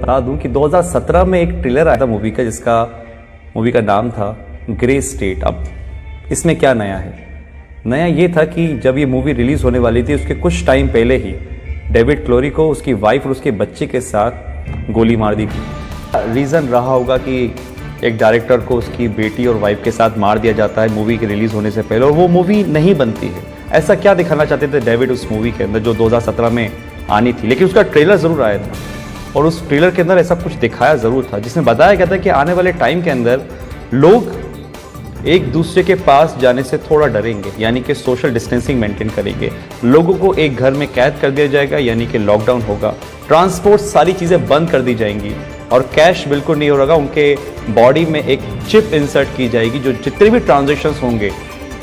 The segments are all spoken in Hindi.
बता दूं कि 2017 में एक ट्रेलर आया था मूवी का नाम था ग्रे स्टेट। अब इसमें क्या नया है? नया ये था कि जब ये मूवी रिलीज होने वाली थी उसके कुछ टाइम पहले ही डेविड क्लोरी को उसकी वाइफ और उसके बच्चे के साथ गोली मार दी थी। रीज़न रहा होगा कि एक डायरेक्टर को उसकी बेटी और वाइफ के साथ मार दिया जाता है मूवी के रिलीज़ होने से पहले, और वो मूवी नहीं बनती है। ऐसा क्या दिखाना चाहते थे डेविड उस मूवी के अंदर जो 2017 में आनी थी, लेकिन उसका ट्रेलर ज़रूर आया था और उस ट्रेलर के अंदर ऐसा कुछ दिखाया ज़रूर था जिसमें बताया गया था कि आने वाले टाइम के अंदर लोग एक दूसरे के पास जाने से थोड़ा डरेंगे, यानी कि सोशल डिस्टेंसिंग मेंटेन करेंगे। लोगों को एक घर में कैद कर दिया जाएगा, यानी कि लॉकडाउन होगा। ट्रांसपोर्ट सारी चीज़ें बंद कर दी जाएंगी और कैश बिल्कुल नहीं होगा। उनके बॉडी में एक चिप इंसर्ट की जाएगी, जो जितने भी ट्रांजेक्शन्स होंगे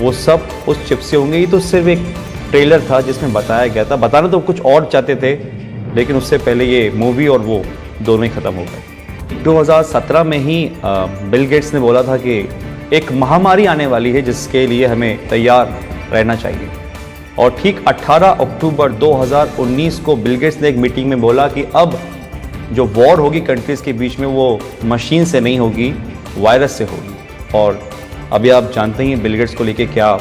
वो सब उस चिप से होंगे। ये तो सिर्फ एक ट्रेलर था जिसमें बताया गया था। बताना तो कुछ और चाहते थे, लेकिन उससे पहले ये मूवी और वो दोनों ही ख़त्म हो गए। 2017 में ही बिल गेट्स ने बोला था कि एक महामारी आने वाली है जिसके लिए हमें तैयार रहना चाहिए। और ठीक 18 अक्टूबर 2019 को बिल गेट्स ने एक मीटिंग में बोला कि अब जो वॉर होगी कंट्रीज़ के बीच में वो मशीन से नहीं होगी, वायरस से होगी। और अभी आप जानते ही बिल गेट्स को लेके क्या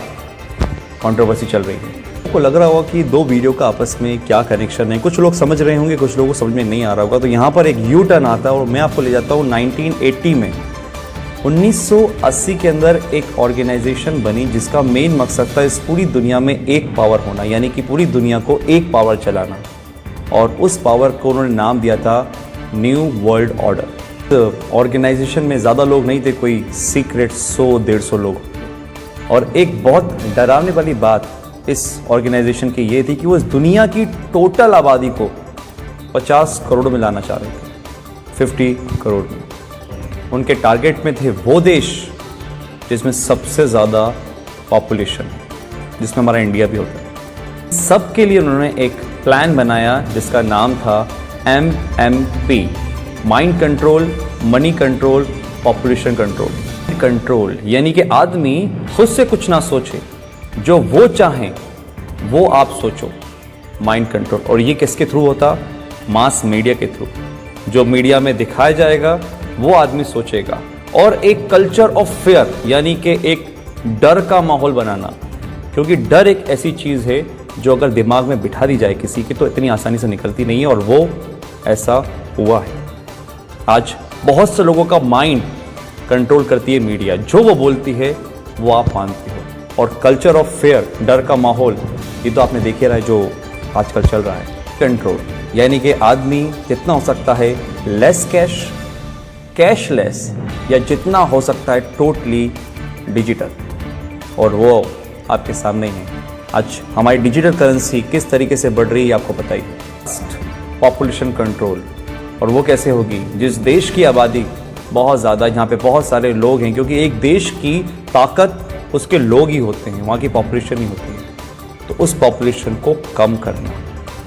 कंट्रोवर्सी चल रही है। आपको लग रहा होगा कि दो वीडियो का आपस में क्या कनेक्शन है। कुछ लोग समझ रहे होंगे, कुछ लोगों को समझ में नहीं आ रहा होगा। तो यहाँ पर एक यू टर्न आता है और मैं आपको ले जाता हूँ 1980 में। 1980 के अंदर एक ऑर्गेनाइजेशन बनी जिसका मेन मकसद था इस पूरी दुनिया में एक पावर होना, यानी कि पूरी दुनिया को एक पावर चलाना। और उस पावर को उन्होंने नाम दिया था न्यू वर्ल्ड ऑर्डर। ऑर्गेनाइजेशन में ज़्यादा लोग नहीं थे, कोई सीक्रेट 100-150 लोग। और एक बहुत डरावने वाली बात इस ऑर्गेनाइजेशन की ये थी कि वो इस दुनिया की टोटल आबादी को 50 करोड़ में लाना चाह रहे थे, 50 करोड़ में। उनके टारगेट में थे वो देश जिसमें सबसे ज़्यादा पॉपुलेशन, जिसमें हमारा इंडिया भी होता है। सबके लिए उन्होंने एक प्लान बनाया जिसका नाम था MMP, mind control, money control, population control. Control यानी कि आदमी खुद से कुछ ना सोचे, जो वो चाहें वो आप सोचो, माइंड कंट्रोल। और ये किसके थ्रू होता? मास मीडिया के थ्रू। जो मीडिया में दिखाया जाएगा वो आदमी सोचेगा। और एक कल्चर ऑफ फेयर, यानी कि एक डर का माहौल बनाना, क्योंकि डर एक ऐसी चीज़ है जो अगर दिमाग में बिठा दी जाए किसी की तो इतनी आसानी से निकलती नहीं है, और वो ऐसा हुआ है। आज बहुत से लोगों का माइंड कंट्रोल करती है मीडिया, जो वो बोलती है वो आप मानते हो। और कल्चर ऑफ फेयर, डर का माहौल, ये तो आपने देखे रहा है जो आजकल चल रहा है। कंट्रोल यानी कि आदमी जितना हो सकता है लेस कैश, कैशलेस, या जितना हो सकता है टोटली डिजिटल। और वो आपके सामने ही है। आज हमारी डिजिटल करेंसी किस तरीके से बढ़ रही है आपको पता ही। पॉपुलेशन कंट्रोल, और वो कैसे होगी? जिस देश की आबादी बहुत ज़्यादा, जहाँ पे बहुत सारे लोग हैं, क्योंकि एक देश की ताकत उसके लोग ही होते हैं, वहाँ की पॉपुलेशन ही होती है। तो उस पॉपुलेशन को कम करना,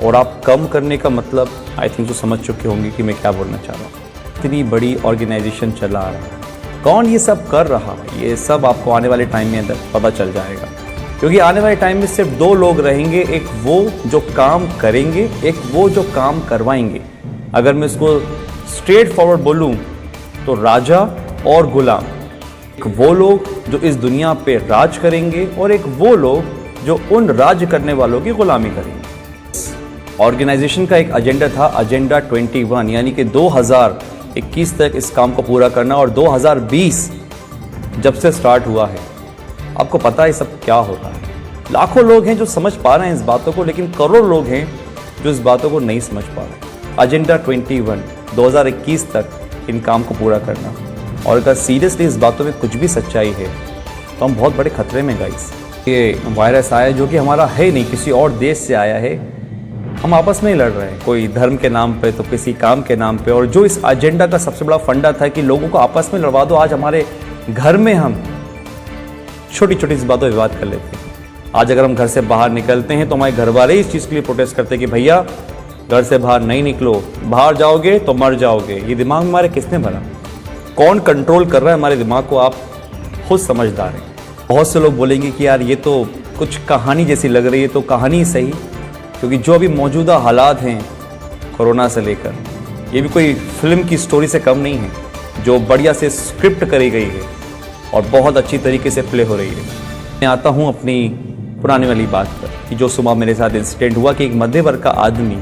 और आप कम करने का मतलब आई थिंक तो समझ चुके होंगे कि मैं क्या बोलना चाह रहा हूँ। इतनी बड़ी ऑर्गेनाइजेशन चला रहा है, कौन ये सब कर रहा है, ये सब आपको आने वाले टाइम में पता चल जाएगा। क्योंकि आने वाले टाइम में सिर्फ दो लोग रहेंगे, एक वो जो काम करेंगे, एक वो जो काम करवाएंगे। अगर मैं इसको स्ट्रेट फॉरवर्ड बोलूँ तो राजा और गुलाम। एक वो लोग जो इस दुनिया पे राज करेंगे, और एक वो लोग जो उन राज करने वालों की गुलामी करेंगे। ऑर्गेनाइजेशन का एक एजेंडा था, एजेंडा 21, यानी कि 2021 तक इस काम को पूरा करना। और 2020 जब से स्टार्ट हुआ है, आपको पता है सब क्या हो रहा है। लाखों लोग हैं जो समझ पा रहे हैं इस बातों को, लेकिन करोड़ों लोग हैं जो इस बातों को नहीं समझ पा रहे। एजेंडा 21, 2021 तक इन काम को पूरा करना। और अगर सीरियसली इस बातों में कुछ भी सच्चाई है तो हम बहुत बड़े खतरे में गाइस। ये वायरस आया जो कि हमारा है नहीं, किसी और देश से आया है। हम आपस में ही लड़ रहे हैं, कोई धर्म के नाम पे तो किसी काम के नाम पे। और जो इस एजेंडा का सबसे बड़ा फंडा था कि लोगों को आपस में लड़वा दो, आज हमारे घर में हम छोटी छोटी सी बातों पर विवाद कर लेते हैं। आज अगर हम घर से बाहर निकलते हैं तो हमारे घर वाले इस चीज़ के लिए प्रोटेस्ट करते हैं कि भैया घर से बाहर नहीं निकलो, बाहर जाओगे तो मर जाओगे। ये दिमाग में हमारे किसने भरा? कौन कंट्रोल कर रहा है हमारे दिमाग को? आप खुद समझदार हैं। बहुत से लोग बोलेंगे कि यार ये तो कुछ कहानी जैसी लग रही है, तो कहानी सही, क्योंकि जो अभी मौजूदा हालात हैं कोरोना से लेकर, ये भी कोई फिल्म की स्टोरी से कम नहीं है, जो बढ़िया से स्क्रिप्ट करी गई है और बहुत अच्छी तरीके से प्ले हो रही है। मैं आता हूँ अपनी पुराने वाली बात पर कि जो सुबह मेरे साथ इंसिडेंट हुआ कि एक मध्य वर्ग का आदमी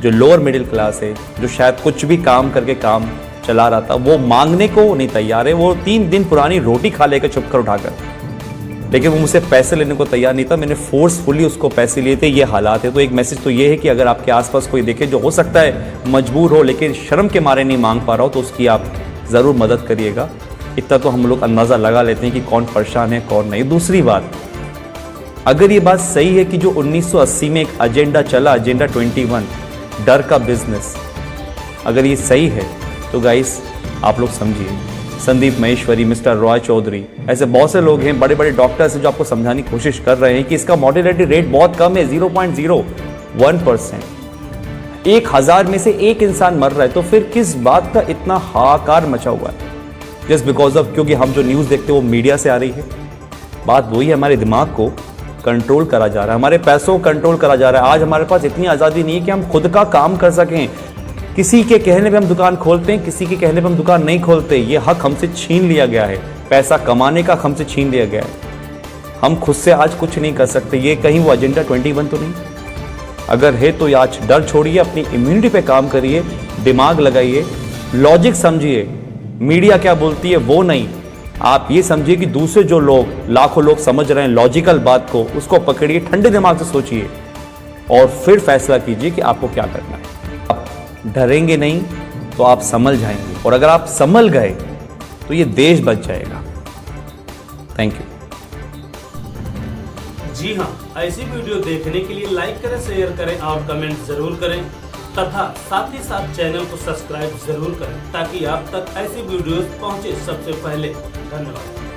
जो लोअर मिडिल क्लास है, जो शायद कुछ भी काम करके काम चला रहा था, वो मांगने को नहीं तैयार है। वो 3 दिन पुरानी रोटी खा लेकर छुप कर उठाकर, लेकिन वो मुझसे पैसे लेने को तैयार नहीं था। मैंने फोर्सफुली उसको पैसे लिए थे। ये हालात है। तो एक मैसेज तो ये है कि अगर आपके आसपास कोई देखे जो हो सकता है मजबूर हो लेकिन शर्म के मारे नहीं मांग पा रहा हो, तो उसकी आप ज़रूर मदद करिएगा। इतना तो हम लोग अंदाज़ा लगा लेते हैं कि कौन परेशान है कौन नहीं। दूसरी बात, अगर ये बात सही है कि जो 1980 में एक एजेंडा चला, एजेंडा 21, डर का बिजनेस, अगर ये सही है तो गाइस आप लोग समझिए, संदीप महेश्वरी, मिस्टर रॉय चौधरी, ऐसे बहुत से लोग हैं, बड़े बड़े डॉक्टर्स हैं जो आपको समझाने की कोशिश कर रहे हैं कि इसका मॉर्टेलिटी रेट बहुत कम है, 0.01%। 1000 में से एक इंसान मर रहा है, तो फिर किस बात का इतना हाहाकार मचा हुआ है? जस्ट बिकॉज ऑफ, क्योंकि हम जो न्यूज़ देखते हैं वो मीडिया से आ रही है। बात वही है, हमारे दिमाग को कंट्रोल करा जा रहा है, हमारे पैसों को कंट्रोल करा जा रहा है। आज हमारे पास इतनी आज़ादी नहीं है कि हम खुद का काम कर सकें। किसी के कहने पे हम दुकान खोलते हैं, किसी के कहने पे हम दुकान नहीं खोलते। ये हक हमसे छीन लिया गया है, पैसा कमाने का हमसे छीन लिया गया है। हम खुद से आज कुछ नहीं कर सकते। ये कहीं वो एजेंडा 21 तो नहीं? अगर है तो आज डर छोड़िए, अपनी इम्यूनिटी पे काम करिए, दिमाग लगाइए, लॉजिक समझिए। मीडिया क्या बोलती है वो नहीं, आप ये समझिए कि दूसरे जो लोग, लाखों लोग समझ रहे हैं लॉजिकल बात को, उसको पकड़िए, ठंडे दिमाग से सोचिए और फिर फैसला कीजिए कि आपको क्या करना है। आप डरेंगे नहीं तो आप संभल जाएंगे, और अगर आप संभल गए तो ये देश बच जाएगा। Thank you. जी हाँ, ऐसी वीडियो देखने के लिए लाइक करें, शेयर करें और कमेंट जरूर करें तथा साथ ही साथ चैनल को सब्सक्राइब जरूर करें ताकि आप तक ऐसी वीडियोस पहुंचे सबसे पहले। धन्यवाद।